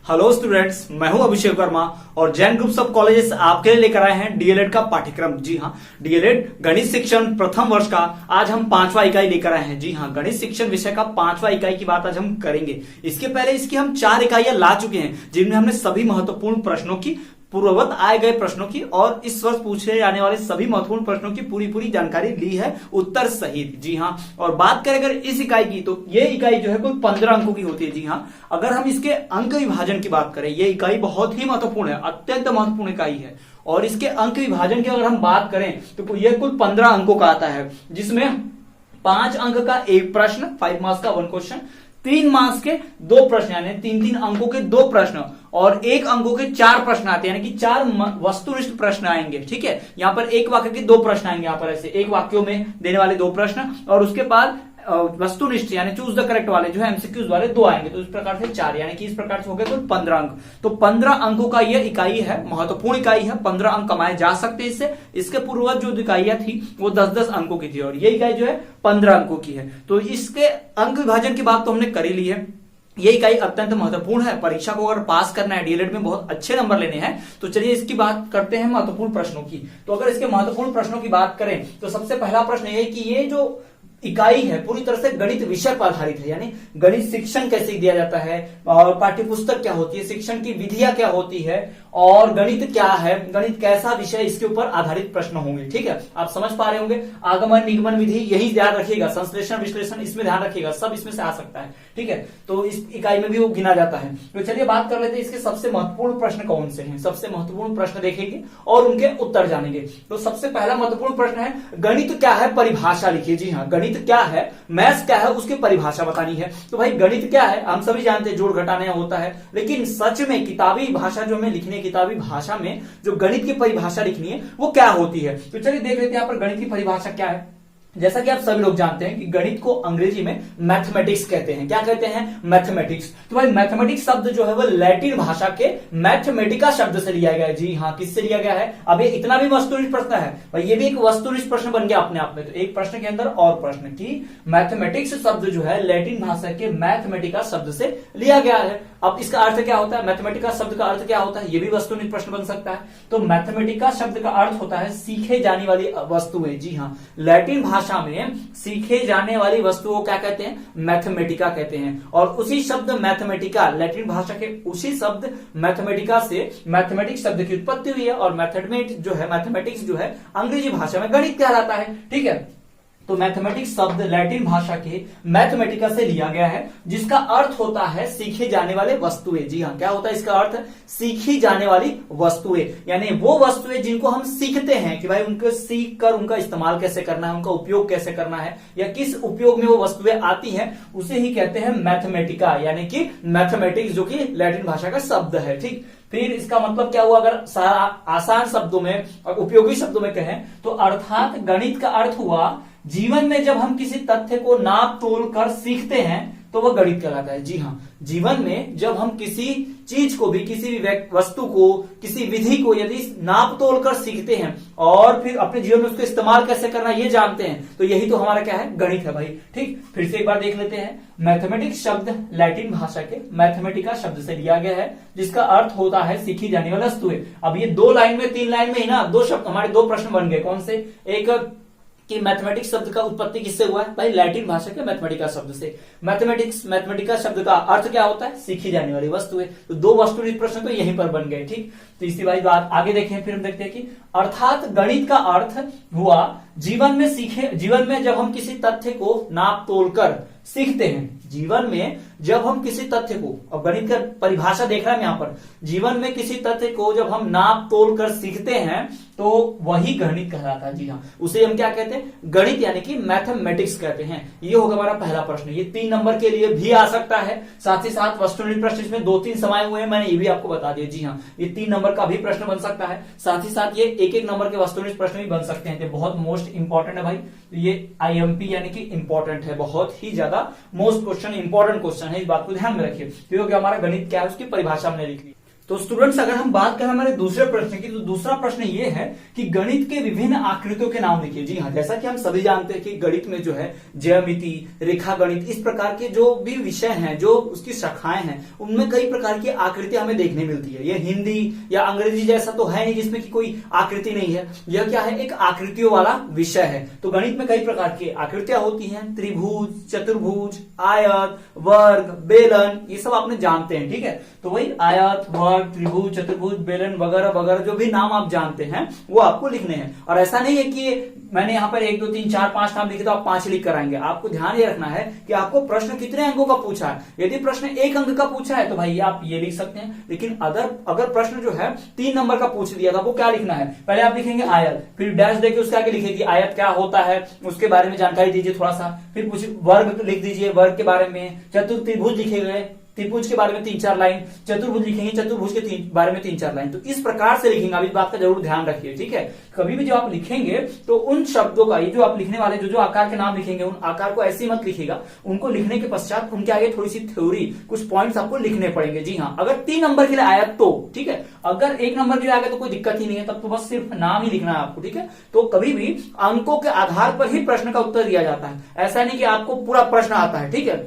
Hello students, मैं हूं अभिषेक वर्मा और जैन ग्रुप ऑफ कॉलेजेस आपके लिए लेकर आए हैं डीएलएड का पाठ्यक्रम। जी हां, डीएलएड गणित शिक्षण प्रथम वर्ष का आज हम 5वां इकाई लेकर आए हैं। जी हां, गणित शिक्षण विषय का 5वां इकाई की बात आज हम करेंगे। इसके पहले इसकी हम 4 इकाइयां ला चुके हैं जिनमें हमने सभी महत्वपूर्ण प्रश्नों की पूर्ववत आए गए प्रश्नों की और इस वर्ष पूछे जाने वाले सभी महत्वपूर्ण प्रश्नों की पूरी जानकारी ली है उत्तर सहित। जी हाँ, और बात करें अगर इस इकाई की तो ये इकाई जो है कुल 15 अंकों की होती है। जी हाँ, अगर हम इसके अंक विभाजन की बात करें, ये इकाई बहुत ही महत्वपूर्ण है, अत्यंत महत्वपूर्ण इकाई है। और इसके अंक विभाजन की अगर हम बात करें तो ये कुल 15 अंकों का आता है, जिसमें 5 अंक का एक प्रश्न, 5 मार्क्स का 1 क्वेश्चन, 3 मार्क्स के 2 प्रश्न यानी 3 अंकों के 2 प्रश्न और 1 अंकों के 4 प्रश्न आते हैं, यानी कि 4 वस्तुनिष्ठ प्रश्न आएंगे। ठीक है, यहां पर एक वाक्य के 2 प्रश्न आएंगे, यहां पर ऐसे एक वाक्यों में देने वाले 2 प्रश्न और उसके बाद वस्तुनिष्ठ यानी चूज द करेक्ट वाले जो है एमसीक्यूज वाले 2 आएंगे। तो इस प्रकार से 4 यानी कि इस प्रकार से हो गए कुल 15 अंक। तो 15 अंकों का यह इकाई है, महत्वपूर्ण इकाई है। 15 अंक कमाए जा सकते हैं इससे। इसके पूर्वज जो इकाइयां थी वो 10-10 अंकों की थी और ये इकाई जो है 15 अंकों की है। तो इसके अंक विभाजन की बात तो हमने कर ही ली है। ये इकाई अत्यंत महत्वपूर्ण है। परीक्षा को अगर पास करना है, डीएलएड में बहुत अच्छे नंबर लेने हैं, तो चलिए इसकी बात करते हैं महत्वपूर्ण प्रश्नों की। तो अगर इसके महत्वपूर्ण प्रश्नों की बात करें तो सबसे पहला प्रश्न ये कि ये जो इकाई है पूरी तरह से गणित विषय पर आधारित है, यानी गणित शिक्षण कैसे दिया जाता है और पाठ्यपुस्तक क्या होती है, शिक्षण की विधियां क्या होती है और गणित क्या है, गणित कैसा विषय, इसके ऊपर आधारित प्रश्न होंगे। ठीक है, आप समझ पा रहे होंगे। आगमन निगमन विधि यही ध्यान रखिएगा, संश्लेषण विश्लेषण इसमें ध्यान रखिएगा, सब इसमें से आ सकता है। ठीक है, तो इस इकाई में भी वो गिना जाता है। तो चलिए बात कर लेते हैं इसके सबसे महत्वपूर्ण प्रश्न कौन से हैं। सबसे महत्वपूर्ण प्रश्न देखेंगे और उनके उत्तर जानेंगे। तो सबसे पहला महत्वपूर्ण प्रश्न है गणित क्या है, परिभाषा लिखिए। जी हाँ, गणित क्या है, मैथ्स क्या है, उसकी परिभाषा बतानी है। तो भाई गणित क्या है, हम सभी जानते हैं जोड़ घटाना होता है, लेकिन सच में किताबी भाषा जो हमें लिखनी है, किताबी भाषा में जो गणित की परिभाषा लिखनी है वो क्या होती है। तो चलिए देख लेते हैं यहाँ पर गणित की परिभाषा क्या है। जैसा कि आप सभी लोग जानते हैं कि गणित को अंग्रेजी में मैथमेटिक्स कहते हैं। क्या कहते हैं? मैथमेटिक्स। तो भाई मैथमेटिक्स शब्द जो है वो लैटिन भाषा के मैथमेटिका शब्द से लिया गया है। जी हाँ, किससे लिया गया है? अब ये इतना भी वस्तुनिष्ठ प्रश्न है भाई, ये भी एक वस्तुनिष्ठ प्रश्न बन गया अपने आप में। तो एक प्रश्न के अंदर और प्रश्न की मैथमेटिक्स शब्द जो है लैटिन भाषा के मैथमेटिका शब्द से लिया गया है। अब इसका अर्थ क्या होता है? मैथमेटिका शब्द का अर्थ क्या होता है? ये भी वस्तुनिष्ठ प्रश्न बन सकता है। तो मैथमेटिका शब्द का अर्थ होता है सीखे जाने वाली वस्तुएं। जी हाँ, लैटिन भाषा में सीखे जाने वाली वस्तुओं क्या कहते हैं? मैथमेटिका कहते हैं। और उसी शब्द मैथमेटिका, लैटिन भाषा के उसी शब्द मैथमेटिका से मैथमेटिक्स शब्द की उत्पत्ति हुई है और मैथमेटिक्स जो है अंग्रेजी भाषा में गणित कहलाता है। ठीक है, तो मैथमेटिक्स शब्द लैटिन भाषा के मैथमेटिका से लिया गया है, जिसका अर्थ होता है सीखे जाने वाले वस्तुएं। जी हाँ, क्या होता है इसका अर्थ? सीखी जाने वाली वस्तुएं, यानी वो वस्तुएं जिनको हम सीखते हैं कि भाई उनको सीख कर उनका इस्तेमाल कैसे करना है, उनका उपयोग कैसे करना है या किस उपयोग में वो वस्तुएं आती हैं, उसे ही कहते हैं मैथमेटिका, यानी कि मैथमेटिक्स, जो कि लैटिन भाषा का शब्द है। ठीक, फिर इसका मतलब क्या हुआ? अगर आसान शब्दों में और उपयोगी शब्दों में कहें तो अर्थात गणित का अर्थ हुआ जीवन में जब हम किसी तथ्य को नाप तोल कर सीखते हैं तो वह गणित कहलाता है। जी हाँ, जीवन में जब हम किसी चीज को भी, किसी भी वस्तु को, किसी विधि को यदि नाप तोल कर सीखते हैं और फिर अपने जीवन में उसको इस्तेमाल कैसे करना ये जानते हैं, तो यही तो हमारा क्या है? गणित है भाई। ठीक, फिर से एक बार देख लेते हैं। मैथमेटिक्स शब्द लैटिन भाषा के मैथमेटिका शब्द से लिया गया है, जिसका अर्थ होता है सीखी जाने वाली वस्तुएं। अब ये 2 लाइन में 3 लाइन में ही ना 2 शब्द, हमारे 2 प्रश्न बन गए। कौन से? एक कि मैथमेटिक्स शब्द का उत्पत्ति किससे हुआ है? भाई लैटिन भाषा के मैथमेटिका शब्द से। मैथमेटिका शब्द का अर्थ क्या होता है? सीखी जाने वाली वस्तुएं। तो 2 वस्तुनिष्ठ प्रश्न तो यहीं पर बन गए। ठीक, तो इसी बात आगे देखें, फिर हम देखते हैं कि अर्थात गणित का अर्थ हुआ जीवन में जब हम किसी तथ्य को नाप तोल कर सीखते हैं। जीवन में जब हम किसी तथ्य को, अब गणित का परिभाषा देख रहे हैं यहाँ पर, जीवन में किसी तथ्य को जब हम नाप तोल कर सीखते हैं तो वही गणित कहलाता है। जी हाँ, उसे हम क्या कहते हैं? गणित, यानी कि मैथमेटिक्स कहते हैं। ये होगा हमारा पहला प्रश्न। ये 3 नंबर के लिए भी आ सकता है, साथ ही साथ वस्तुनिष्ठ प्रश्न इसमें 2-3 समाये हुए हैं, मैंने ये भी आपको बता दिया। जी हाँ, ये 3 नंबर का भी प्रश्न बन सकता है, साथ ही साथ ये 1-1 नंबर के वस्तुनिष्ठ प्रश्न भी बन सकते हैं। तो बहुत मोस्ट इंपॉर्टेंट है भाई, ये IMP यानी कि इंपॉर्टेंट है, बहुत ही ज्यादा मोस्ट क्वेश्चन, इंपॉर्टेंट क्वेश्चन है। इस बात को ध्यान में रखिए, क्योंकि हमारा गणित क्या है उसकी परिभाषा हमने लिख ली। तो स्टूडेंट्स अगर हम बात करें हमारे दूसरे प्रश्न की, तो दूसरा प्रश्न ये है कि गणित के विभिन्न आकृतियों के नाम लिखिए। जी हाँ, जैसा कि हम सभी जानते हैं कि गणित में जो है ज्यामिति, रेखा गणित, इस प्रकार के जो भी विषय हैं, जो उसकी शाखाएं हैं, उनमें कई प्रकार की आकृतियां हमें देखने मिलती है। ये हिंदी या अंग्रेजी जैसा तो है नहीं जिसमें कि कोई आकृति नहीं है। यह क्या है, एक आकृतियों वाला विषय है। तो गणित में कई प्रकार की आकृतियां होती हैं, त्रिभुज, चतुर्भुज, आयत, वर्ग, बेलन, ये सब आपने जानते हैं। ठीक है, तो वही आयत, वर्ग, त्रिभुज, चतुर्भुज, बेलन वगैरह वगैरह जो भी नाम आप जानते हैं वो आपको लिखने हैं। और ऐसा नहीं है कि मैंने यहाँ पर 1 2 3 4 5 नाम लिखे तो आप 5 लिख कर आएंगे। आपको ध्यान ये रखना है कि आपको प्रश्न कितने अंकों का पूछा है। यदि प्रश्न 1 अंक का पूछा है तो भाई आप ये लिख सकते हैं, लेकिन अगर प्रश्न जो है 3 नंबर का पूछ दिया तो आपको क्या लिखना है, पहले आप लिखेंगे आयत, फिर डैश देके उसके आगे लिखेगी आयत क्या होता है, उसके बारे में जानकारी दीजिए थोड़ा सा, फिर कुछ वर्ग लिख दीजिए, वर्ग के बारे में, त्रिभुज लिखे गए, त्रिभुज के बारे में 3-4 लाइन, चतुर्भुज लिखेंगे, चतुर्भुज के बारे में 3-4 लाइन। तो इस प्रकार से लिखेंगे। आप इस बात का जरूर ध्यान रखिए। ठीक है, कभी भी जो आप लिखेंगे तो उन शब्दों का, ये जो आप लिखने वाले जो आकार के नाम लिखेंगे, उन आकार को ऐसे मत लिखिएगा। उनको लिखने के पश्चात उनके आगे थोड़ी सी थ्योरी, कुछ पॉइंट्स आपको लिखने पड़ेंगे। जी हाँ, अगर 3 नंबर के लिए आया तो ठीक है, अगर 1 नंबर के लिए आ गया तो कोई दिक्कत ही नहीं है, तब तो बस सिर्फ नाम ही लिखना है आपको। ठीक है, तो कभी भी अंकों के आधार पर ही प्रश्न का उत्तर दिया जाता है। ऐसा नहीं कि आपको पूरा प्रश्न आता है। ठीक है,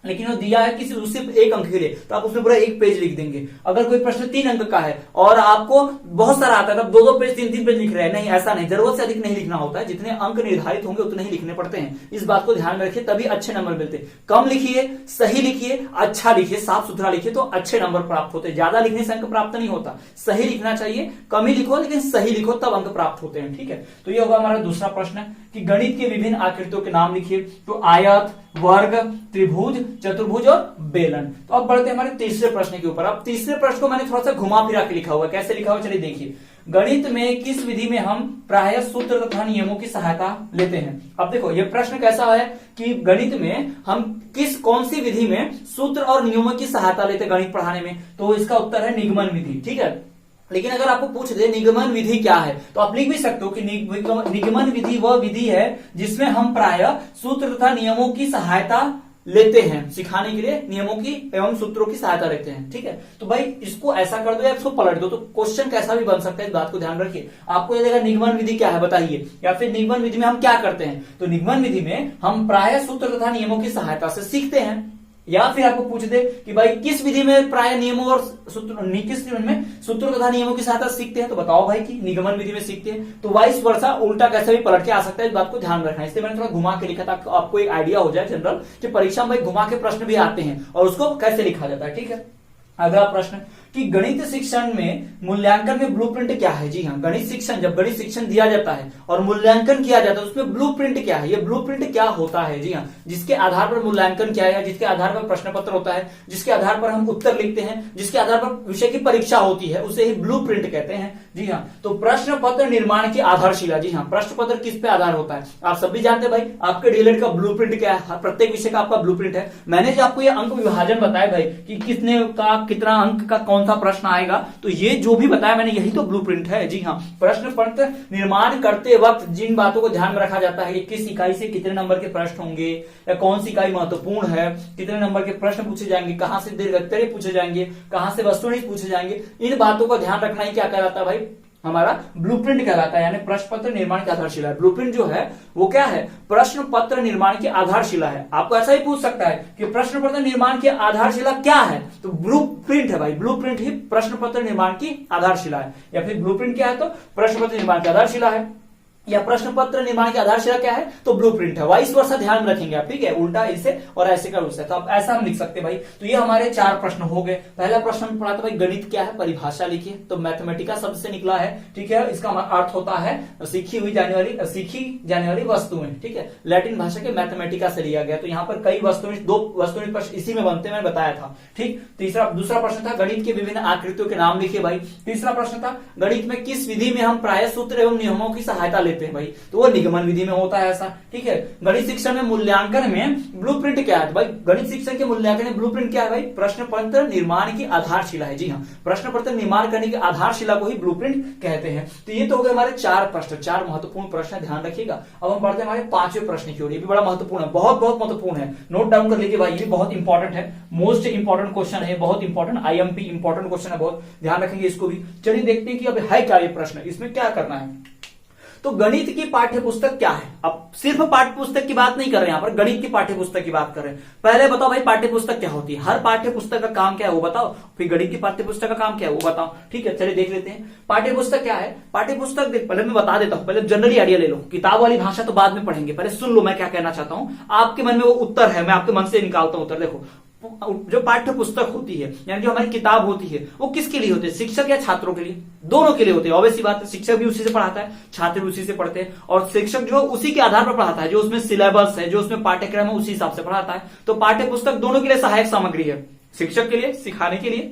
लेकिन वो दिया है कि सिर्फ 1 अंक के लिए तो आप उसमें पूरा 1 पेज लिख देंगे। अगर कोई प्रश्न 3 अंक का है और आपको बहुत सारा आता है तब 2-2 पेज 3-3 पेज लिख रहे हैं, नहीं, ऐसा नहीं, जरूरत से अधिक नहीं लिखना होता है। जितने अंक निर्धारित होंगे उतने ही लिखने पड़ते हैं। इस बात को ध्यान में रखिए, तभी अच्छे नंबर मिलते हैं। कम लिखिए, सही लिखिए, अच्छा लिखिए, साफ सुथरा लिखिए तो अच्छे नंबर प्राप्त होते हैं। ज्यादा लिखने से अंक प्राप्त नहीं होता, सही लिखना चाहिए। कम ही लिखो लेकिन सही लिखो, तब अंक प्राप्त होते हैं। ठीक है, तो ये होगा हमारा दूसरा प्रश्न कि गणित के विभिन्न आकृतियों के नाम लिखिए। तो आयत, वर्ग, त्रिभुज, चतुर्भुज और बेलन। तो अब बढ़ते हैं हमारे तीसरे प्रश्न के ऊपर। अब तीसरे प्रश्न को मैंने थोड़ा सा घुमा फिरा के लिखा हुआ है। कैसे लिखा हुआ चलिए देखिए। गणित में किस विधि में हम प्रायः सूत्र तथा नियमों की सहायता लेते हैं। अब देखो ये प्रश्न कैसा है कि गणित में हम कौन सी विधि में सूत्र और नियमों की सहायता लेते हैं गणित पढ़ाने में, तो इसका उत्तर है निगमन विधि। ठीक है, लेकिन अगर आपको पूछ दे निगमन विधि क्या है तो आप लिख भी सकते हो कि निगमन विधि वह विधि है जिसमें हम प्रायः सूत्र तथा नियमों की सहायता लेते हैं, सिखाने के लिए नियमों की एवं सूत्रों की सहायता लेते हैं। ठीक है, तो भाई इसको ऐसा कर दो या इसको पलट दो तो क्वेश्चन कैसा भी बन सकता है। इस बात को ध्यान रखिए। आपको ये देगा निगमन विधि क्या है बताइए, या फिर निगमन विधि में हम क्या करते हैं। तो निगमन विधि में हम प्रायः सूत्र तथा नियमों की सहायता से सीखते हैं। या फिर आपको पूछ दे कि भाई किस विधि में प्राय नियमों और किस विधि में सूत्रों तथा नियमों की सहायता सीखते हैं, तो बताओ भाई कि निगमन विधि में सीखते हैं। तो वाइस वर्सा उल्टा कैसे भी पलट के आ सकता है, इस बात को ध्यान रखना है। इसलिए मैंने थोड़ा घुमा के लिखा था, आपको एक आइडिया हो जाए जनरल कि परीक्षा में घुमा के प्रश्न भी आते हैं और उसको कैसे लिखा जाता है। ठीक है, अगला प्रश्न कि गणित शिक्षण में मूल्यांकन में ब्लूप्रिंट क्या है। जी हाँ, गणित शिक्षण, जब गणित शिक्षण दिया जाता है और मूल्यांकन किया जाता है उसमें ब्लूप्रिंट क्या है, ये ब्लूप्रिंट क्या होता है। जी हाँ, जिसके आधार पर मूल्यांकन किया जाएगा, जिसके आधार पर प्रश्न पत्र होता है, जिसके आधार पर हम उत्तर लिखते हैं, जिसके आधार पर विषय की परीक्षा होती है, उसे ही ब्लूप्रिंट कहते हैं। जी हाँ, तो प्रश्न पत्र निर्माण की आधारशिला। जी हाँ, प्रश्न पत्र किस पे आधार होता है आप सब भी जानते हैं भाई। आपके डीएलएड का ब्लूप्रिंट क्या है, प्रत्येक विषय का आपका ब्लूप्रिंट है। मैंने जो आपको ये अंक विभाजन बताया भाई कि कितने का कितना अंक का कौन सा प्रश्न आएगा, तो ये जो भी बताया मैंने यही तो ब्लूप्रिंट है। जी हाँ, प्रश्न पत्र निर्माण करते वक्त जिन बातों को ध्यान में रखा जाता है कि किस इकाई से कितने नंबर के प्रश्न होंगे या कौन सी इकाई महत्वपूर्ण है, कितने नंबर के प्रश्न पूछे जाएंगे, कहां से दीर्घोत्तरीय पूछे जाएंगे, कहां से वस्तुनिष्ठ पूछे जाएंगे, इन बातों का ध्यान रखना ही क्या कहलाता है भाई, हमारा ब्लूप्रिंट कहलाता है। यानी प्रश्न पत्र निर्माण की आधारशिला है। ब्लूप्रिंट जो है वो क्या है, प्रश्न पत्र निर्माण की आधारशिला है। आपको ऐसा ही पूछ सकता है कि प्रश्न पत्र निर्माण की आधारशिला क्या है, तो ब्लूप्रिंट है भाई। ब्लूप्रिंट ही प्रश्न पत्र निर्माण की आधारशिला है। या फिर ब्लूप्रिंट क्या है, तो प्रश्न पत्र निर्माण की आधारशिला है। या प्रश्न पत्र निर्माण की आधारशिला क्या है, तो ब्लूप्रिंट है। वाइस वर्सा ध्यान में रखेंगे आप। ठीक है, उल्टा इसे और ऐसे का उससे, तो आप ऐसा हम लिख सकते हैं भाई। तो ये हमारे 4 प्रश्न हो गए। पहला प्रश्न पढ़ा था भाई गणित क्या है, परिभाषा लिखिए। तो मैथमेटिका शब्द से निकला है। ठीक है, इसका अर्थ होता है सीखी जाने वाली वस्तुएं। ठीक है, लैटिन भाषा के मैथमेटिका से लिया गया। तो यहाँ पर कई वस्तुएं, 2 वस्तुनिष्ठ प्रश्न इसी में बनते, मैंने बताया था। ठीक, दूसरा प्रश्न था गणित के विभिन्न आकृतियों के नाम लिखिए भाई। तीसरा प्रश्न था गणित में किस विधि में हम प्रायः सूत्र एवं नियमों की सहायता लेते देते हैं भाई, तो वो निगमन विधि में होता है ऐसा, ठीक है। गणित शिक्षण में मूल्यांकन में ब्लूप्रिंट क्या है भाई, गणित शिक्षण के मूल्यांकन में ब्लूप्रिंट क्या है भाई, प्रश्न पत्र निर्माण की आधारशिला है। जी हाँ, प्रश्न पत्र निर्माण करने की आधारशिला को ही ब्लूप्रिंट कहते हैं। तो ये तो हो गए हमारे 4 प्रश्न, 4 महत्वपूर्ण प्रश्न, ध्यान रखिएगा। अब हम पढ़ते हैं हमारे 5वें प्रश्न की ओर। ये भी बड़ा महत्वपूर्ण है, बहुत बहुत महत्वपूर्ण है, नोट डाउन कर लीजिए भाई, ये बहुत इंपॉर्टेंट है, मोस्ट इंपॉर्टेंट क्वेश्चन है, बहुत इंपॉर्टेंट आईएमपी इंपॉर्टेंट क्वेश्चन है, बहुत ध्यान रखेंगे इसको भी। चलिए देखते हैं कि अब है क्या ये प्रश्न, इसमें क्या करना है। तो गणित की पाठ्य पुस्तक क्या है, अब सिर्फ पाठ्य पुस्तक की बात नहीं कर रहे हैं, यहाँ पर गणित की पाठ्य पुस्तक की बात कर रहे हैं। पहले बताओ भाई पाठ्य पुस्तक क्या होती है, हर पाठ्य पुस्तक का काम क्या है वो बताओ, फिर गणित की पाठ्य पुस्तक का काम क्या है वो बताओ, ठीक है। चलिए देख लेते हैं पाठ्य पुस्तक क्या है। पाठ्य पुस्तक देख, पहले मैं बता देता हूं, पहले जनरली आइडिया ले लो, किताब वाली भाषा तो बाद में पढ़ेंगे, पहले सुन लो मैं क्या कहना चाहता हूं, आपके मन में वो उत्तर है, मैं आपके मन से निकालता हूं उत्तर। देखो जो पाठ्य पुस्तक होती है यानी जो हमारी किताब होती है वो किसके लिए होती है, शिक्षक या छात्रों के लिए, दोनों के लिए होती है। ऑब्वियस सी बात है, शिक्षक भी उसी से पढ़ाता है, छात्र भी उसी से पढ़ते हैं, और शिक्षक जो उसी के आधार पर पढ़ाता है, जो उसमें सिलेबस है, जो उसमें पाठ्यक्रम है, उसी हिसाब से पढ़ाता है। तो पाठ्य पुस्तक दोनों के लिए सहायक सामग्री है, शिक्षक के लिए सिखाने के लिए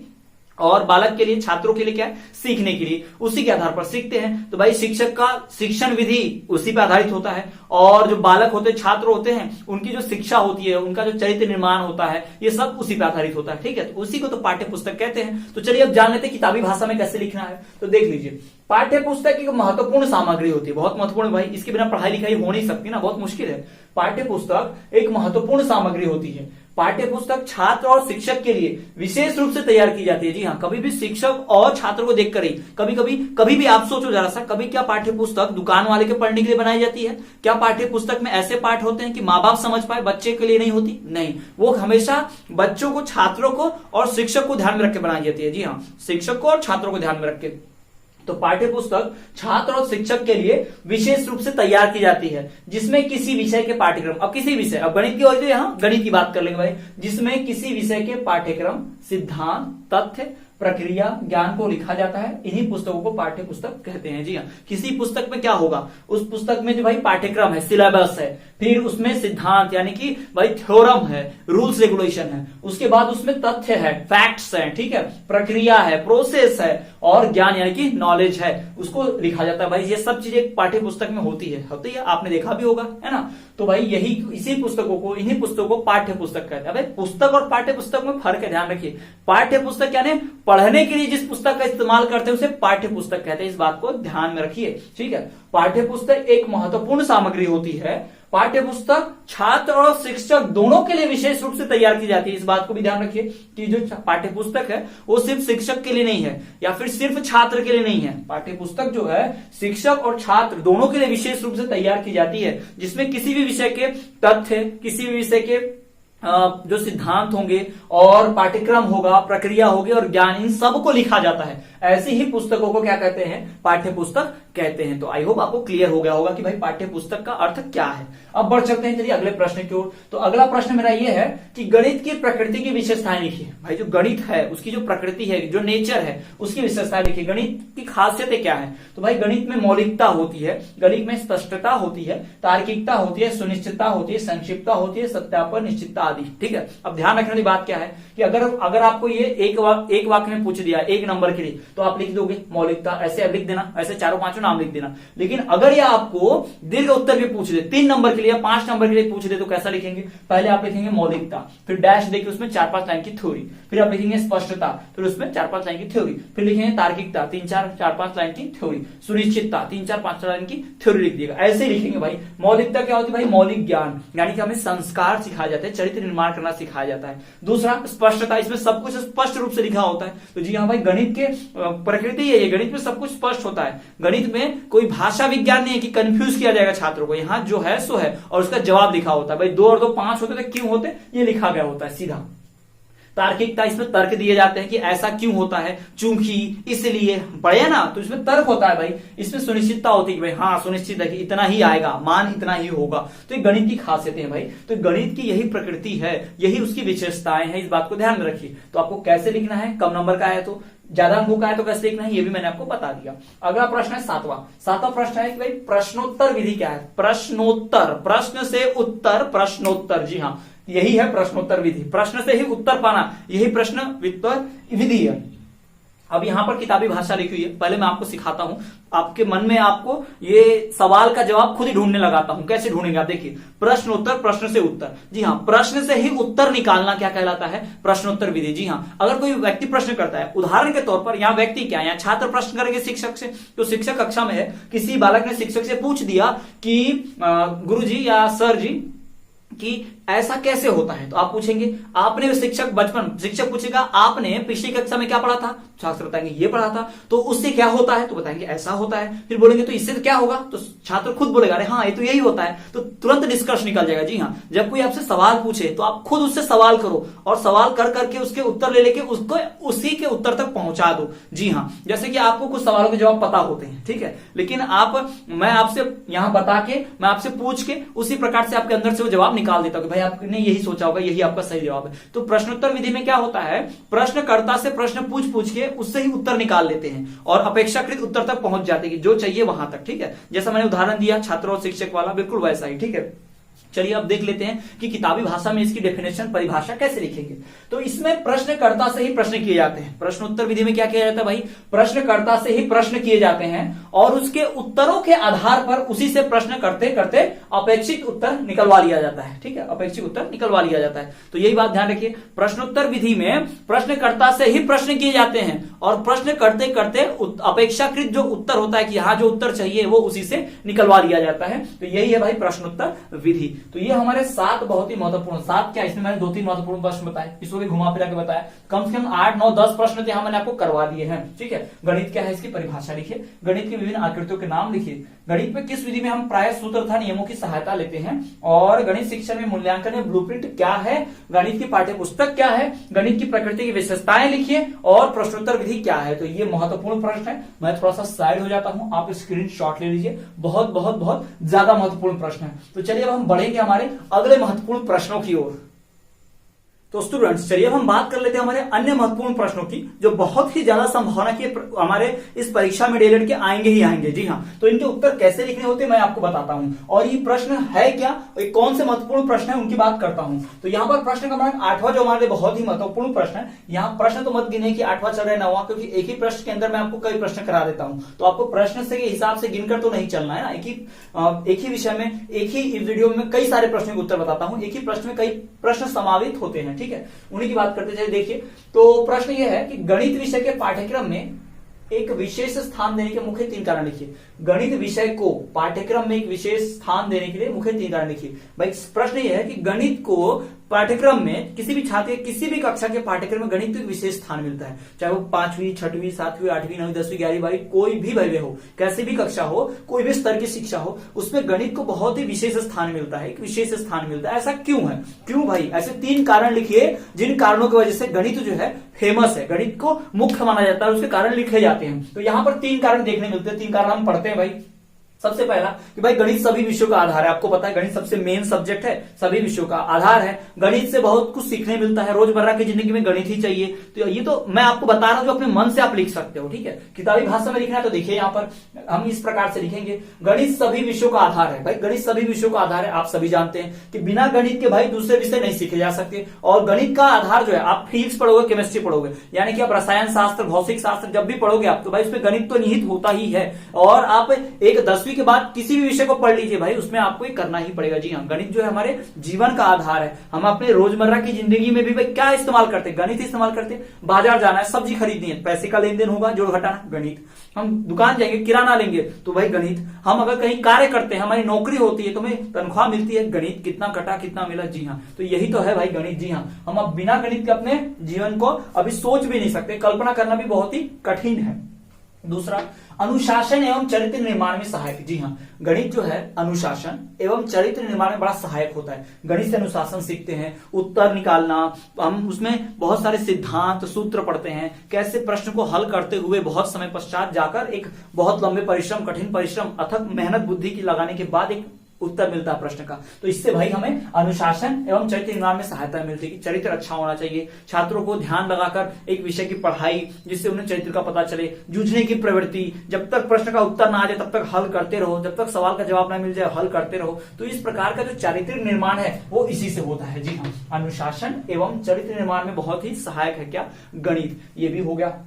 और बालक के लिए, छात्रों के लिए क्या है, सीखने के लिए, उसी के आधार पर सीखते हैं। तो भाई शिक्षक का शिक्षण विधि उसी पर आधारित होता है, और जो बालक होते हैं, छात्र होते हैं, उनकी जो शिक्षा होती है, उनका जो चरित्र निर्माण होता है, ये सब उसी पर आधारित होता है, ठीक है। तो उसी को तो पाठ्य पुस्तक कहते हैं। तो चलिए अब जान लेते हैं किताबी भाषा में कैसे लिखना है। तो देख लीजिए, पाठ्य पुस्तक एक महत्वपूर्ण सामग्री होती है, बहुत महत्वपूर्ण भाई, इसके बिना पढ़ाई लिखाई हो नहीं सकती ना, बहुत मुश्किल है। पाठ्य पुस्तक एक महत्वपूर्ण सामग्री होती है। पाठ्य पुस्तक छात्र और शिक्षक के लिए विशेष रूप से तैयार की जाती है। जी हाँ, कभी भी शिक्षक और छात्र को देखकर ही, कभी भी आप सोचो जरा सा, कभी क्या पाठ्य पुस्तक दुकान वाले के पढ़ने के लिए बनाई जाती है? क्या पाठ्य पुस्तक में ऐसे पाठ होते हैं कि माँ बाप समझ पाए, बच्चे के लिए नहीं होती? नहीं, वो हमेशा बच्चों को, छात्रों को और शिक्षक को ध्यान में रख के बनाई जाती है। जी हाँ, शिक्षक को और छात्रों को ध्यान में रख के। तो पाठ्य पुस्तक छात्र और शिक्षक के लिए विशेष रूप से तैयार की जाती है, जिसमें किसी विषय के पाठ्यक्रम, अब किसी विषय, अब गणित की, और तो यहाँ गणित की बात कर लेंगे भाई, जिसमें किसी विषय के पाठ्यक्रम, सिद्धांत, तथ्य, प्रक्रिया, ज्ञान को लिखा जाता है, इन्हीं पुस्तकों को पाठ्य पुस्तक कहते हैं। जी हाँ, किसी पुस्तक में क्या होगा, उस पुस्तक में जो भाई पाठ्यक्रम है, सिलेबस है, फिर उसमें सिद्धांत यानी कि भाई थ्योरम है, रूल्स रेगुलेशन है, उसके बाद उसमें तथ्य है, फैक्ट्स है, ठीक है, प्रक्रिया है, प्रोसेस है, और ज्ञान यानी कि नॉलेज है, उसको लिखा जाता है। भाई ये सब चीजें पाठ्य पुस्तक में होती है, आपने देखा भी होगा, है ना। तो भाई यही, इसी पुस्तकों को, इन्हीं पुस्तकों को पाठ्य पुस्तक कहते हैं। भाई पुस्तक और पाठ्य पुस्तक में फर्क है, ध्यान रखिए। पाठ्य पुस्तक यानी पढ़ने के लिए जिस पुस्तक का इस्तेमाल करते हैं उसे पाठ्य पुस्तक कहते हैं, इस बात को ध्यान में रखिए, ठीक है। पाठ्य पुस्तक एक महत्वपूर्ण सामग्री होती है। पाठ्य पुस्तक छात्र और शिक्षक दोनों के लिए विशेष रूप से तैयार की जाती है, इस बात को भी ध्यान रखिए कि जो पाठ्य पुस्तक है वो सिर्फ शिक्षक के लिए नहीं है, या फिर सिर्फ छात्र के लिए नहीं है। पाठ्य पुस्तक जो है शिक्षक और छात्र दोनों के लिए विशेष रूप से तैयार की जाती है, जिसमें किसी भी विषय के तथ्य, किसी भी विषय के जो सिद्धांत होंगे और पाठ्यक्रम होगा, प्रक्रिया होगी और ज्ञान, इन सब को लिखा जाता है। ऐसी ही पुस्तकों को क्या कहते हैं, पाठ्य पुस्तक कहते हैं। तो आई होप आपको क्लियर हो गया होगा कि भाई पाठ्य पुस्तक का अर्थ क्या है। अब बढ़ चलते हैं चलिए अगले प्रश्न की ओर। तो अगला प्रश्न मेरा ये है कि गणित की प्रकृति की विशेषताएं लिखिए। भाई जो गणित है उसकी जो प्रकृति है, जो नेचर है, उसकी विशेषताएं लिखिए। गणित की खासियतें क्या है? तो भाई गणित में मौलिकता होती है, गणित में स्पष्टता होती है, तार्किकता होती है, सुनिश्चितता होती है, संक्षिप्तता होती है, सत्यापन, निश्चितता आदि, ठीक है। अब ध्यान रखने वाली बात क्या है कि अगर आपको ये एक वाक्य में पूछ दिया 1 नंबर के लिए, तो आप लिख दोगे मौलिकता, ऐसे लिख देना, ऐसे चारों पांचों नाम लिख देना। लेकिन अगर ये आपको दीर्घ उत्तर भी पूछ दे, 3 नंबर के लिए या 5 नंबर के लिए पूछ दे, तो कैसा लिखेंगे? पहले आप लिखेंगे मौलिकता, फिर डैश देके उसमें 4-5 लाइन की थ्योरी, फिर आप लिखेंगे स्पष्टता, फिर उसमें 4-5 लाइन की थ्योरी, फिर लिखेंगे तार्किकता, 3-4-5 लाइन की थ्योरी, सुनिश्चितता, 3-4-5 लाइन की थ्योरी लिख दिएगा। ऐसे लिखेंगे भाई। मौलिकता क्या होती है भाई? मौलिक ज्ञान, यानी कि हमें संस्कार सिखाया जाता है, चरित्र निर्माण करना सिखाया जाता है। दूसरा स्पष्टता, इसमें सब कुछ स्पष्ट रूप से लिखा होता है। तो जी हाँ भाई, गणित के प्रकृति है, गणित में सब कुछ स्पष्ट होता है। गणित में कोई भाषा विज्ञान नहीं है कि कंफ्यूज किया जाएगा छात्रों को। यहाँ जो है सो है और उसका जवाब लिखा होता है। भाई 2 और 2 5 होते थे, क्यों होते, ये लिखा गया होता है सीधा। तार्किकता, इसमें तर्क दिए जाते हैं कि ऐसा क्यों होता है, चूंकि, इसलिए, पढ़े ना, तो इसमें तर्क होता है भाई। इसमें सुनिश्चितता होती है कि भाई हाँ सुनिश्चित है कि इतना ही आएगा, मान इतना ही होगा। तो ये गणित की खासियतें हैं भाई। तो गणित की यही प्रकृति है, यही उसकी विशेषताएं हैं, इस बात को ध्यान में रखिए। तो आपको कैसे लिखना है, कम नंबर का है तो, ज्यादा अंकों का है तो कैसे लिखना है, ये भी मैंने आपको बता दिया। अगला प्रश्न है 7वां प्रश्न है कि भाई प्रश्नोत्तर विधि क्या है? प्रश्नोत्तर, प्रश्न से उत्तर, प्रश्नोत्तर, जी हाँ यही है प्रश्नोत्तर विधि। प्रश्न से ही उत्तर पाना, यही प्रश्न उत्तर विधि है। अब यहाँ पर किताबी भाषा लिखी हुई है, पहले मैं आपको सिखाता हूं, आपके मन में आपको ये सवाल का जवाब खुद ही ढूंढने लगाता हूं। कैसे ढूंढेंगे आप देखिए, प्रश्न उत्तर, प्रश्न से उत्तर। जी हाँ, प्रश्न से ही उत्तर निकालना क्या कहलाता है, प्रश्नोत्तर विधि। जी हाँ, अगर कोई व्यक्ति प्रश्न करता है, उदाहरण के तौर पर यहाँ व्यक्ति क्या, यहाँ छात्र प्रश्न करेंगे शिक्षक से, तो शिक्षक कक्षा में है, किसी बालक ने शिक्षक से पूछ दिया कि गुरुजी या सर जी कि ऐसा कैसे होता है, तो आप पूछेंगे आपने, शिक्षक पूछेगा आपने पिछली कक्षा में क्या पढ़ा था, छात्र बताएंगे ये पढ़ा था, तो उससे क्या होता है, तो बताएंगे ऐसा होता है। फिर बोलेंगे तो इससे क्या होगा, तो छात्र खुद बोलेगा अरे हाँ ये तो यही होता है, तो तुरंत निष्कर्ष निकल जाएगा। जी हाँ, जब कोई आपसे सवाल पूछे तो आप खुद उससे सवाल करो और सवाल कर करके उसके उत्तर ले लेके उसको उसी के उत्तर तक पहुंचा दो। जी हाँ, जैसे कि आपको कुछ सवालों के जवाब पता होते हैं, ठीक है, लेकिन मैं आपसे यहां बता के, मैं आपसे पूछ के उसी प्रकार से आपके अंदर से वो जवाब निकाल देता हूं, भाई आपने यही सोचा होगा, यही आपका सही जवाब है। तो प्रश्नोत्तर विधि में क्या होता है, प्रश्नकर्ता से प्रश्न पूछ के उससे ही उत्तर निकाल लेते हैं और अपेक्षाकृत उत्तर तक पहुंच जाते हैं, जो चाहिए वहां तक। ठीक है, जैसा मैंने उदाहरण दिया छात्र और शिक्षक वाला, बिल्कुल वैसा ही। ठीक है, चलिए अब देख लेते हैं कि किताबी भाषा में इसकी डेफिनेशन, परिभाषा कैसे लिखेंगे। तो इसमें प्रश्नकर्ता से ही प्रश्न किए जाते हैं। प्रश्नोत्तर विधि में क्या किया जाता है भाई, प्रश्नकर्ता से ही प्रश्न किए जाते हैं और उसके उत्तरों के आधार पर उसी से प्रश्न करते करते अपेक्षित उत्तर निकलवा लिया जाता है। ठीक है, अपेक्षित उत्तर निकलवा लिया जाता है। तो यही बात ध्यान रखिए, प्रश्नोत्तर विधि में प्रश्नकर्ता से ही प्रश्न किए जाते हैं और प्रश्न करते करते अपेक्षाकृत जो उत्तर होता है कि यहाँ जो उत्तर चाहिए वो उसी से निकलवा लिया जाता है। तो यही है भाई प्रश्नोत्तर विधि। तो ये हमारे 7 बहुत ही महत्वपूर्ण, 7 क्या, इसमें मैंने 2-3 महत्वपूर्ण प्रश्न बताए, इसको भी घुमा फिरा के बताया, कम से कम 8, 9, 10 प्रश्न यहाँ मैंने आपको करवा दिए हैं। ठीक है, गणित क्या है इसकी परिभाषा लिखिए, गणित की विभिन्न आकृतियों के नाम लिखिए, गणित में किस विधि में हम प्राय सूत्र तथा नियमों की सहायता लेते हैं, और गणित शिक्षण में मूल्यांकन में ब्लूप्रिंट क्या है, गणित की पाठ्य पुस्तक क्या है, गणित की प्रकृति की विशेषताएं लिखिए और प्रश्नोत्तर विधि क्या है। तो ये महत्वपूर्ण प्रश्न है। मैं थोड़ा सा साइड हो जाता हूं, आप स्क्रीनशॉट ले लीजिए, बहुत बहुत बहुत ज्यादा महत्वपूर्ण प्रश्न है। तो चलिए अब हम बढ़ेंगे हमारे अगले महत्वपूर्ण प्रश्नों की ओर। तो स्टूडेंट्स चलिए अब हम बात कर लेते हैं हमारे अन्य महत्वपूर्ण प्रश्नों की, जो बहुत ही ज्यादा संभावना की हमारे इस परीक्षा में डीएलएड के आएंगे ही आएंगे। जी हाँ, तो इनके उत्तर कैसे लिखने होते हैं मैं आपको बताता हूं, और ये प्रश्न है क्या, कौन से महत्वपूर्ण प्रश्न है उनकी बात करता हूं। तो यहाँ पर प्रश्न क्रमांक 8वां जो हमारे लिए बहुत ही महत्वपूर्ण प्रश्न है, यहाँ प्रश्न तो मत गिने कि 8वां चल रहा है 9वां, क्योंकि एक ही प्रश्न के अंदर मैं आपको कई प्रश्न करा देता हूं, तो आपको प्रश्न से हिसाब से गिनकर तो नहीं चलना है ना। एक ही विषय में, एक ही वीडियो में कई सारे प्रश्नों के उत्तर बताता हूं, एक ही प्रश्न में कई प्रश्न समावित होते हैं। ठीक है, उन्हीं की बात करते चलिए। देखिए, तो प्रश्न यह है कि गणित विषय के पाठ्यक्रम में एक विशेष स्थान देने के मुख्य 3 कारण लिखिए। गणित विषय को पाठ्यक्रम में एक विशेष स्थान देने के लिए मुख्य 3 कारण लिखिए। भाई प्रश्न यह है कि गणित को पाठ्यक्रम में किसी भी छात्र किसी भी कक्षा के पाठ्यक्रम में गणित को विशेष स्थान मिलता है, चाहे वो 5वीं, 6वीं, 7वीं, 8वीं, 9वीं, 10वीं, 11वीं, 12वीं कोई भी भले हो, कैसी भी कक्षा हो, कोई भी स्तर की शिक्षा हो, उसमें गणित को बहुत ही विशेष स्थान मिलता है, एक विशेष स्थान मिलता है। ऐसा क्यों है, क्यों भाई? ऐसे 3 कारण लिखिए जिन कारणों की वजह से गणित जो है फेमस है, गणित को मुख्य माना जाता है, उसके कारण लिखे जाते हैं। तो यहां पर 3 कारण देखने मिलते हैं। 3 कारण हम पढ़ते हैं भाई। सबसे पहला कि भाई गणित सभी विषयों का आधार है। आपको पता है गणित सबसे मेन सब्जेक्ट है, सभी विषयों का आधार है। गणित से बहुत कुछ सीखने मिलता है, रोजमर्रा की जिंदगी में गणित ही चाहिए। तो ये तो मैं आपको बता रहा हूं, जो अपने मन से आप लिख सकते हो। ठीक है, किताबी भाषा में लिखना है तो देखिए यहाँ पर हम इस प्रकार से लिखेंगे, गणित सभी विषयों का आधार है। भाई गणित सभी विषयों का आधार है, आप सभी जानते हैं कि बिना गणित के भाई दूसरे विषय नहीं सीखे जा सकते। और गणित का आधार जो है, आप फिजिक्स पढ़ोगे, केमिस्ट्री पढ़ोगे, यानी कि आप रसायन शास्त्र, भौतिक शास्त्र जब भी पढ़ोगे आप, तो भाई उसमें गणित तो निहित होता ही है। और आप एक 10वीं के बाद किसी भी विषय को पढ़ लीजिए भाई, उसमें आपको ये करना ही पड़ेगा। जी हाँ, गणित जो है हमारे जीवन का आधार है। हम अपने रोजमर्रा की जिंदगी में भी भाई क्या इस्तेमाल करते हैं, गणित इस्तेमाल करते हैं। बाजार जाना है, सब्जी खरीदनी है, पैसे का लेन देन होगा, जोड़ घटाना, गणित। हम दुकान जाएंगे, किराना लेंगे, तो भाई गणित। हम अगर कहीं कार्य करते हैं, हमारी नौकरी होती है, तो हमें तनख्वाह मिलती है, गणित, कितना कटा कितना मिला। जी हाँ, तो यही तो है भाई गणित। जी हाँ, हम अब बिना गणित के अपने जीवन को अभी सोच भी नहीं सकते, कल्पना करना भी बहुत ही कठिन है। दूसरा, अनुशासन एवं चरित्र निर्माण में सहायक। जी हाँ, गणित जो है अनुशासन एवं चरित्र निर्माण में बड़ा सहायक होता है। गणित से अनुशासन सीखते हैं, उत्तर निकालना, हम उसमें बहुत सारे सिद्धांत, सूत्र पढ़ते हैं, कैसे प्रश्न को हल करते हुए बहुत समय पश्चात जाकर एक बहुत लंबे परिश्रम, कठिन परिश्रम, अथक मेहनत बुद्धि की लगाने के बाद एक उत्तर मिलता है प्रश्न का। तो इससे भाई हमें अनुशासन एवं चरित्र निर्माण में सहायता मिलती है कि चरित्र अच्छा होना चाहिए। छात्रों को ध्यान लगाकर एक विषय की पढ़ाई, जिससे उन्हें चरित्र का पता चले। जूझने की प्रवृत्ति, जब तक प्रश्न का उत्तर ना आ जाए तब तक हल करते रहो, जब तक सवाल का जवाब ना मिल जाए हल करते रहो। तो इस प्रकार का जो चारित्रिक निर्माण है वो इसी से होता है। जी हाँ, अनुशासन एवं चरित्र निर्माण में बहुत ही सहायक है क्या, गणित। ये भी हो गया।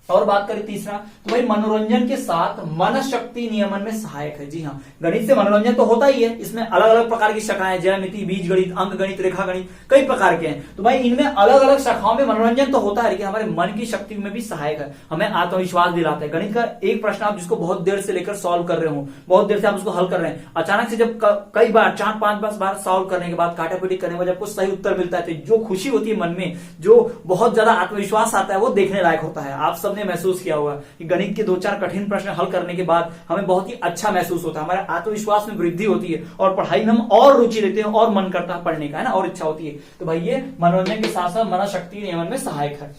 और बात करें तीसरा, तो भाई मनोरंजन के साथ मन शक्ति नियमन में सहायक है। जी हाँ, गणित से मनोरंजन तो होता ही है, इसमें अलग अलग प्रकार की शाखाएं, ज्यामिति, बीज गणित, अंक गणित, रेखा गणित, कई प्रकार के हैं। तो भाई इनमें अलग अलग शाखाओं में मनोरंजन तो होता है, लेकिन हमारे मन की शक्ति में भी सहायक है, हमें आत्मविश्वास दिलाता है। गणित का एक प्रश्न आप जिसको बहुत देर से लेकर सॉल्व कर रहे हो, बहुत देर से आप उसको हल कर रहे हैं, अचानक से जब कई बार 4-5 बार सॉल्व करने के बाद, काटापीटी करने के बाद जब कुछ सही उत्तर मिलता है, तो जो खुशी होती है मन में, जो बहुत ज्यादा आत्मविश्वास आता है, वो देखने लायक होता है। आप सबने महसूस किया होगा कि गणित के 2-4 कठिन प्रश्न हल करने के बाद हमें बहुत ही अच्छा महसूस होता है, हमारे आत्मविश्वास में वृद्धि होती है और पढ़ाई में हम और रुचि लेते हैं और मन करता है पढ़ने का, है ना, और इच्छा होती है। तो भाई ये मनोरंजन के साथ साथ मन शक्ति नियमन में सहायक है।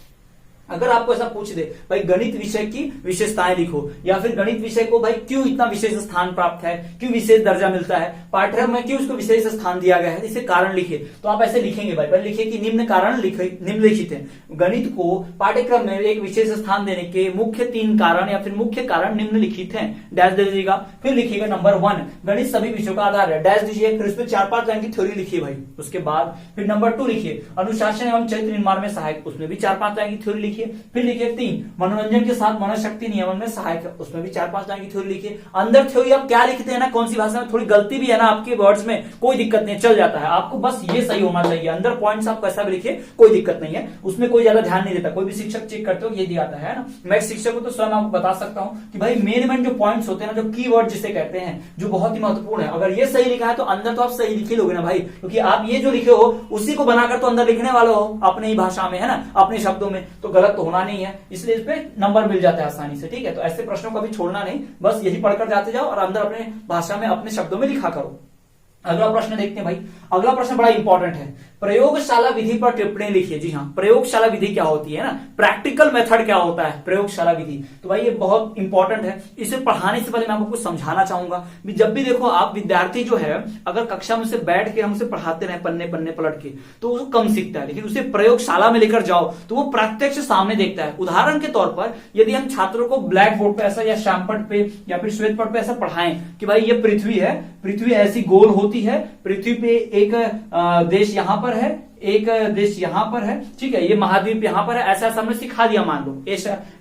अगर आपको ऐसा पूछ दे भाई गणित विषय की विशेषताएं लिखो, या फिर गणित विषय को भाई क्यों इतना विशेष स्थान प्राप्त है, क्यों विशेष दर्जा मिलता है, पाठ्यक्रम में क्यों उसको विशेष स्थान दिया गया है, इसे कारण लिखिए। तो आप ऐसे लिखेंगे भाई, पहले लिखिए कि निम्न कारण निम्नलिखित है। गणित को पाठ्यक्रम में एक विशेष स्थान देने के मुख्य 3 कारण या फिर मुख्य कारण निम्नलिखित हैं, डैश दे दीजिएगा। फिर लिखिएगा नंबर 1, गणित सभी विषयों का आधार है, डैश दीजिए। फिर उसमें 4-5 लाइन की थ्योरी लिखिए भाई। उसके बाद फिर नंबर 2 लिखिए, अनुशासन एवं चरित्र निर्माण में सहायक, उसमें भी 4-5 लाइन की थ्योरी लिखिए। फिर लिखिए 3, मनोरंजन के साथ मनोशक्ति नियमन में सहायक है, उसमें भी 4-5 लाइन की थ्योरी लिखिए। अंदर थ्योरी आप क्या लिखते हैं ना, कौन सी भाषा में, थोड़ी गलती भी है ना आपके वर्ड्स में, कोई दिक्कत नहीं, चल जाता है, आपको बस ये सही होना चाहिए। अंदर पॉइंट्स आप कैसा भी लिखिए, कोई दिक्कत नहीं है, उसमें कोई ज्यादा ध्यान नहीं देता। कोई भी शिक्षक चेक करते हो ये दिया आता है ना, मैं शिक्षक को तो स्वयं आपको बता सकता हूं कि भाई मेन जो पॉइंट्स होते हैं ना, जो कीवर्ड जिसे कहते हैं, जो बहुत ही महत्वपूर्ण है, अगर ये सही लिखा है तो अंदर तो आप सही लिख ही लोगे ना भाई, क्योंकि आप ये जो लिखे हो उसी को बनाकर तो अंदर लिखने वाले हो अपने ही भाषा में, है ना, अपने शब्दों में, तो गलत तो होना नहीं है, इसलिए इस पे नंबर मिल जाता है आसानी से। ठीक है, तो ऐसे प्रश्नों को भी छोड़ना नहीं, बस यही पढ़कर जाते जाओ और अंदर अपने भाषा में अपने शब्दों में लिखा करो। अगला प्रश्न देखते हैं भाई। अगला प्रश्न बड़ा इंपॉर्टेंट है, प्रयोगशाला विधि पर टिप्पणी लिखिए। जी हाँ, प्रयोगशाला विधि क्या होती है ना, प्रैक्टिकल मेथड क्या होता है प्रयोगशाला विधि, तो भाई ये बहुत इंपॉर्टेंट है। इसे पढ़ाने से पहले मैं आपको कुछ समझाना चाहूंगा। जब भी देखो आप विद्यार्थी जो है, अगर कक्षा में से बैठ के हम उसे पढ़ाते रहे पन्ने पन्ने पलट के, तो वो कम सीखता है, लेकिन उसे प्रयोगशाला में लेकर जाओ तो वो प्रत्यक्ष सामने देखता है। उदाहरण के तौर पर यदि हम छात्रों को ब्लैक बोर्ड पे ऐसा या श्यामपट पे या फिर श्वेत पट पे ऐसा पढ़ाएं कि भाई ये पृथ्वी है, पृथ्वी ऐसी गोल होती है, पृथ्वी पे एक देश यहां पर है, एक देश यहां पर है, ठीक है, ये महाद्वीप यहां पर है, ऐसा हमने सिखा दिया। मान लो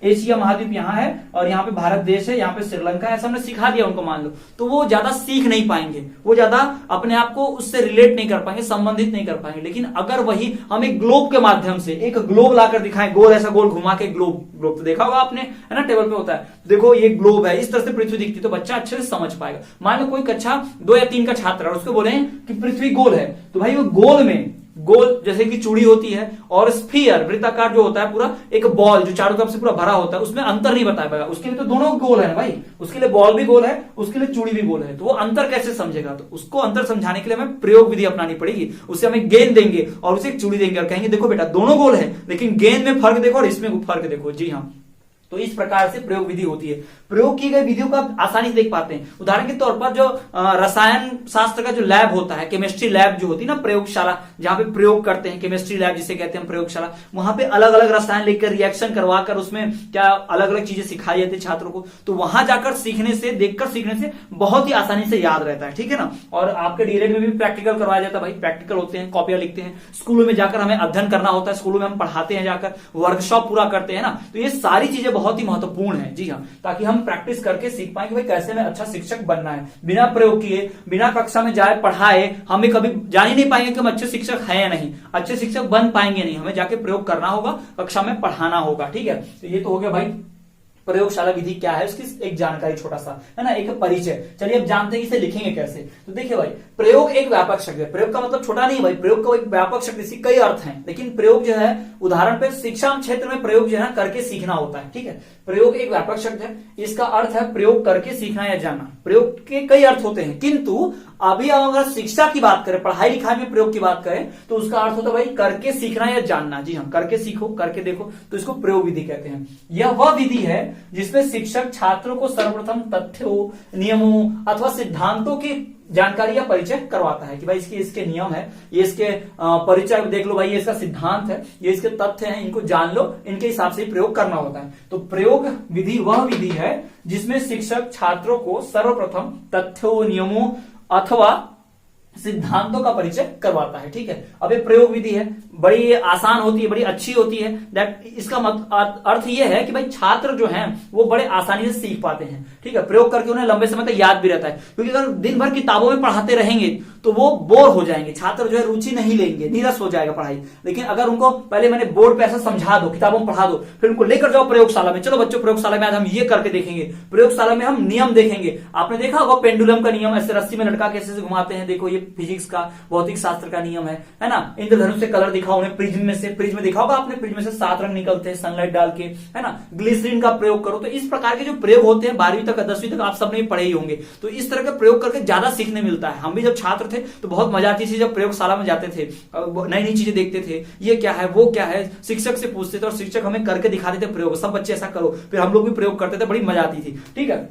एशिया महाद्वीप यहां है और यहाँ पे भारत देश है, यहाँ पे श्रीलंका है, ऐसा हमने सिखा दिया उनको, मान लो, तो वो ज्यादा सीख नहीं पाएंगे, वो ज्यादा अपने आप को उससे रिलेट नहीं कर पाएंगे, संबंधित नहीं कर पाएंगे। लेकिन अगर वही हम एक ग्लोब के माध्यम से एक ग्लोब लाकर दिखाएं, गोल ऐसा गोल घुमा के, ग्लोब तो देखा होगा आपने, है ना, टेबल पे होता है, देखो ये ग्लोब है, इस तरह से पृथ्वी दिखती, तो बच्चा अच्छे से समझ पाएगा। मान लो कोई कक्षा 2 या 3 का छात्र है और उसको बोले कि पृथ्वी गोल है, तो भाई वो गोल में, गोल जैसे कि चूड़ी होती है और स्फीयर वृत्ताकार जो होता है पूरा एक बॉल जो चारों तरफ से पूरा भरा होता है, उसमें अंतर नहीं बता पाएगा। उसके लिए तो दोनों गोल है भाई, उसके लिए बॉल भी गोल है, उसके लिए चूड़ी भी गोल है, तो वो अंतर कैसे समझेगा? तो उसको अंतर समझाने के लिए हमें प्रयोग विधि अपनानी पड़ेगी। उसे हमें गेंद देंगे और उसे एक चूड़ी देंगे और कहेंगे देखो बेटा दोनों गोल है, लेकिन गेंद में फर्क देखो और इसमें फर्क देखो। जी हाँ, तो इस प्रकार से प्रयोग विधि होती है। प्रयोग की गई विधियों को आप आसानी से देख पाते हैं। उदाहरण के तौर पर जो रसायन शास्त्र का जो लैब होता है, केमिस्ट्री लैब जो होती है ना, प्रयोगशाला जहां पे प्रयोग करते हैं, केमिस्ट्री लैब जिसे कहते हैं प्रयोगशाला, वहां पे अलग अलग रसायन लेकर रिएक्शन करवाकर उसमें क्या अलग अलग चीजें सिखाई जाती है छात्रों को, तो वहां जाकर सीखने से, देखकर सीखने से बहुत ही आसानी से याद रहता है। ठीक है ना, और आपके डीएलएड में भी प्रैक्टिकल करवाया जाता है भाई, प्रैक्टिकल होते हैं, कॉपियां लिखते हैं, स्कूलों में जाकर हमें अध्ययन करना होता है, स्कूलों में हम पढ़ाते हैं, जाकर वर्कशॉप पूरा करते हैं ना, तो ये सारी चीजें बहुत ही महत्वपूर्ण है। जी हाँ, ताकि हम प्रैक्टिस करके सीख पाए कि भाई कैसे में अच्छा शिक्षक बनना है। बिना प्रयोग किए, बिना कक्षा में जाए पढ़ाए, हमें कभी जान ही नहीं पाएंगे कि हम अच्छे शिक्षक हैं या नहीं, अच्छे शिक्षक बन पाएंगे नहीं। हमें जाके प्रयोग करना होगा, कक्षा में पढ़ाना होगा। ठीक है, तो ये तो हो गया भाई प्रयोगशाला विधि क्या है, उसकी एक जानकारी छोटा सा, है ना, एक परिचय। चलिए अब जानते हैं इसे लिखेंगे कैसे। तो देखिए भाई, प्रयोग एक व्यापक शब्द है। प्रयोग का मतलब छोटा नहीं भाई, प्रयोग का एक व्यापक शब्द, इसके कई अर्थ हैं, लेकिन प्रयोग जो है उदाहरण पे शिक्षा क्षेत्र में प्रयोग जो है करके सीखना होता है। ठीक है, प्रयोग एक व्यापक शब्द है, इसका अर्थ है प्रयोग करके सीखना या जानना। प्रयोग के कई अर्थ होते हैं, किंतु अभी हम अगर शिक्षा की बात करें, पढ़ाई लिखाई में प्रयोग की बात करें, तो उसका अर्थ होता है भाई करके सीखना या जानना। जी हाँ, करके सीखो, करके देखो, तो इसको प्रयोग विधि कहते हैं। यह वह विधि है जिसमें शिक्षक छात्रों को सर्वप्रथम तथ्यों, नियमों अथवा सिद्धांतों की जानकारी या परिचय करवाता है कि भाई इसके नियम है, ये इसके परिचय देख लो भाई, ये इसका सिद्धांत है, ये इसके तथ्य हैं, इनको जान लो, इनके हिसाब से प्रयोग करना होता है। तो प्रयोग विधि वह विधि है जिसमें शिक्षक छात्रों को सर्वप्रथम तथ्यों, नियमों अथवा सिद्धांतों का परिचय करवाता है। ठीक है, अब ये प्रयोग विधि है, बड़ी आसान होती है, बड़ी अच्छी होती है। दैट इसका अर्थ ये है कि भाई छात्र जो हैं वो बड़े आसानी से सीख पाते हैं, ठीक है, प्रयोग करके उन्हें लंबे समय तक याद भी रहता है। क्योंकि अगर दिन भर किताबों में पढ़ाते रहेंगे तो वो बोर हो जाएंगे, छात्र जो है रुचि नहीं लेंगे, नीरस हो जाएगा पढ़ाई। लेकिन अगर उनको पहले मैंने बोर्ड पे ऐसा समझा दो, किताबों में पढ़ा दो, फिर उनको लेकर जाओ प्रयोगशाला में, चलो बच्चों प्रयोगशाला में आज हम ये करके देखेंगे, प्रयोगशाला में हम नियम देखेंगे। आपने देखा होगा पेंडुलम का नियम, ऐसे रस्सी में लटका के ऐसे घुमाते हैं, देखो ये फिजिक्स का, भौतिक शास्त्र का नियम है ना। इंद्रधनुष से कलर दिखाओ उन्हें, प्रिज्म में से, प्रिज्म दिखा होगा आपने, प्रिज्म में से 7 रंग निकलते हैं सनलाइट डाल के, है ना। ग्लिसरीन का प्रयोग करो। तो इस प्रकार के जो प्रयोग होते हैं 12वीं तक 10वीं तक आप सबने पढ़े ही होंगे। तो इस तरह के प्रयोग करके ज्यादा सीखने मिलता है। हम भी जब छात्र थे तो बहुत मजा आती थी, जब प्रयोगशाला में जाते थे, नई नई चीजें देखते थे, ये क्या है वो क्या है, शिक्षक से पूछते थे और शिक्षक हमें करके दिखाते थे प्रयोग, सब बच्चे ऐसा करो, फिर हम लोग भी प्रयोग करते थे, बड़ी मजा आती थी, ठीक है।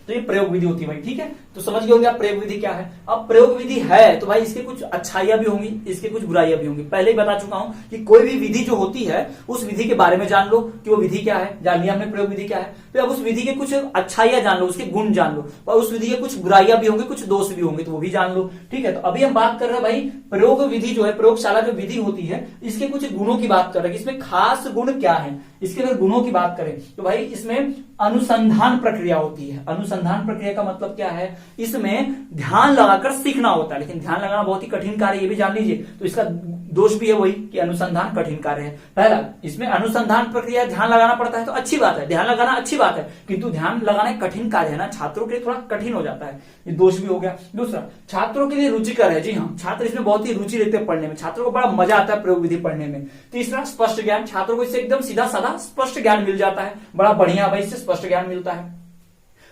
तो ये प्रयोग विधि होती है भाई, ठीक है। तो समझ गए होंगे आप प्रयोग विधि क्या है। अब प्रयोग विधि है तो भाई इसके कुछ अच्छाइयां भी होंगी, इसके कुछ बुराइयां भी होंगी। पहले ही बता चुका हूं कि कोई भी विधि जो होती है उस विधि के बारे में जान लो कि वो विधि क्या है, जान लिया हमने प्रयोग विधि क्या है। फिर अब उस विधि के कुछ अच्छाइयां जान लो, उसके गुण जान लो, और उस विधि के कुछ बुराइयां भी होंगी, कुछ दोष भी होंगे, तो वो भी जान लो, ठीक है। तो अभी हम बात कर रहे हैं भाई प्रयोग विधि जो है, प्रयोगशाला जो विधि होती है, इसके कुछ गुणों की बात कर रहे हैं, इसमें खास गुण क्या है। इसके अगर गुणों की बात करें तो भाई इसमें अनुसंधान प्रक्रिया होती है। अनुसंधान प्रक्रिया का मतलब क्या है, इसमें ध्यान लगाकर सीखना होता है, लेकिन ध्यान लगाना बहुत ही कठिन कार्य है, ये भी जान लीजिए। तो इसका दोष भी है वही कि अनुसंधान कठिन कार्य है। पहला, इसमें अनुसंधान प्रक्रिया ध्यान लगाना पड़ता है, तो अच्छी बात है, ध्यान लगाना अच्छी बात है, किंतु ध्यान लगाना एक कठिन कार्य है ना, छात्रों के लिए थोड़ा कठिन हो जाता है, ये दोष भी हो गया। दूसरा, छात्रों के लिए रुचिकर है, जी हाँ, छात्र इसमें बहुत ही रुचि लेते हैं पढ़ने में, छात्रों को बड़ा मजा आता है प्रयोग विधि पढ़ने में। तीसरा, स्पष्ट ज्ञान, छात्रों को इससे एकदम सीधा साधा स्पष्ट ज्ञान मिल जाता है, बड़ा बढ़िया भाई इससे स्पष्ट ज्ञान मिलता है।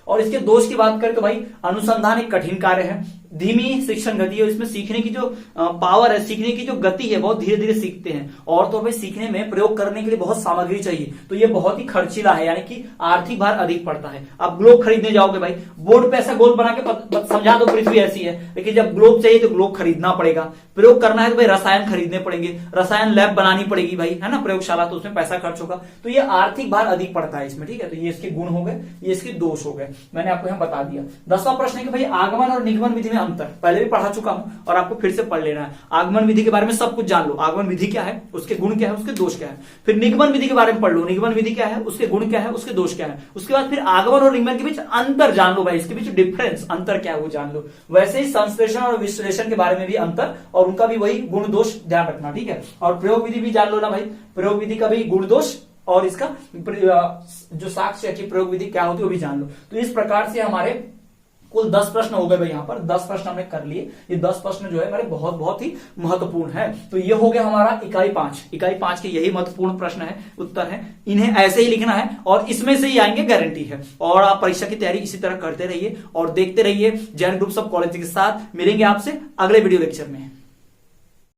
और इसके दोष की बात करें तो भाई अनुसंधान एक कठिन कार्य है, धीमी शिक्षण गति है, इसमें सीखने की जो पावर है, सीखने की जो गति है, बहुत धीरे धीरे सीखते हैं। और तो भाई सीखने में प्रयोग करने के लिए बहुत सामग्री चाहिए, तो ये बहुत ही खर्चीला है, यानी कि आर्थिक भार अधिक पड़ता है। अब ग्लोब खरीदने जाओगे भाई, बोर्ड पे ऐसा गोल बना के समझा दो पृथ्वी ऐसी है, लेकिन जब ग्लोब चाहिए तो ग्लोब खरीदना पड़ेगा। प्रयोग करना है तो भाई रसायन खरीदने पड़ेंगे, रसायन लैब बनानी पड़ेगी भाई, है ना, प्रयोगशाला, तो उसमें पैसा खर्च होगा, तो ये आर्थिक भार अधिक पड़ता है इसमें, ठीक है। तो ये इसके गुण हो गए, ये इसके दोष हो गए, मैंने आपको यहाँ बता दिया। 10वां प्रश्न है कि भाई आगमन और निगमन विधि में अंतर, पहले भी पढ़ा चुका हूं और आपको फिर से पढ़ लेना है। आगमन विधि के बारे में सब कुछ जान लो, आगमन विधि क्या है, उसके गुण क्या है, उसके दोष क्या है। फिर निगमन विधि के बारे में पढ़ लो, निगमन विधि क्या है, उसके गुण क्या है, उसके दोष क्या है। उसके बाद फिर आगमन और निगमन के बीच अंतर जान लो भाई, इसके बीच डिफरेंस, अंतर क्या है वो जान लो। वैसे ही संश्लेषण और विश्लेषण के बारे में भी अंतर और उनका भी वही गुण दोष ध्यान रखना, ठीक है। और प्रयोग विधि भी जान लो ना भाई, प्रयोग विधि का भी गुण दोष और इसका जो साक्ष्य की प्रयोग विधि क्या होती है वो भी जान लो। तो इस प्रकार से हमारे कुल 10 प्रश्न हो गए भाई, यहाँ पर 10 प्रश्न हमने कर लिए। ये 10 प्रश्न जो है हमारे बहुत बहुत ही महत्वपूर्ण है। तो ये हो गया हमारा इकाई 5। इकाई 5 के यही महत्वपूर्ण प्रश्न है, उत्तर है, इन्हें ऐसे ही लिखना है और इसमें से ही आएंगे, गारंटी है। और आप परीक्षा की तैयारी इसी तरह करते रहिए और देखते रहिए जैन ग्रुप सब कॉलेज के साथ। मिलेंगे आपसे अगले वीडियो लेक्चर में।